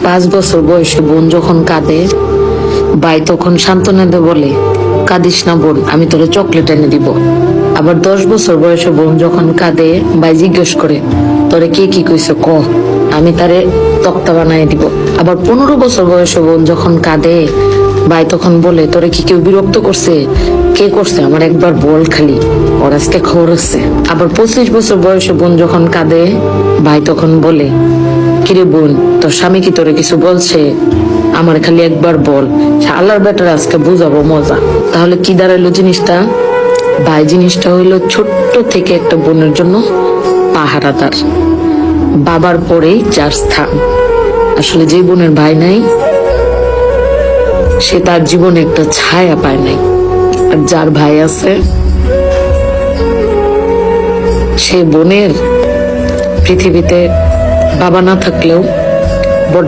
5 বছর বয়সে বোন যখন কাঁদে, ভাই তখন সান্ত্বনা দিয়ে বলে, কাঁদিস না বোন, আমি তোরে চকলেট এনে দিব। আবার 10 বছর বয়সে বোন যখন কাঁদে, ভাই জিজ্ঞেস করে, তোরে কে কি কইছে ক, আমি তারে তক্তা বানাই দিব। আবার 15 বছর বয়সে বোন যখন কাঁদে, ভাই তখন বলে, তোরে কি কেউ বিরক্ত করছে? কে করছে? আমার একবার বল খালি, ওর আজকে খবর আছে। আবার 25 বছর বয়সে বোন যখন কাঁদে, ভাই তখন বলে, কিরে বোন, তোর স্বামী কি তোরে কিছু বলছে? আমার খালি একবার বল, আল্লাহর বেটার আজকে বুঝাবো মজা। তাহলে কি দাঁড়াইলো জিনিসটা? ভাই জিনিসটা হইলো ছোট্ট থেকে একটা বোনের জন্য পাহারাদার, বাবার পরেই যার স্থান। আসলে যে বোনের ভাই নাই, সে তার জীবনে একটা ছায়া পায় নাই। আর যার ভাই আছে, সে বোনের পৃথিবীতে বাবা না থাকলেও বট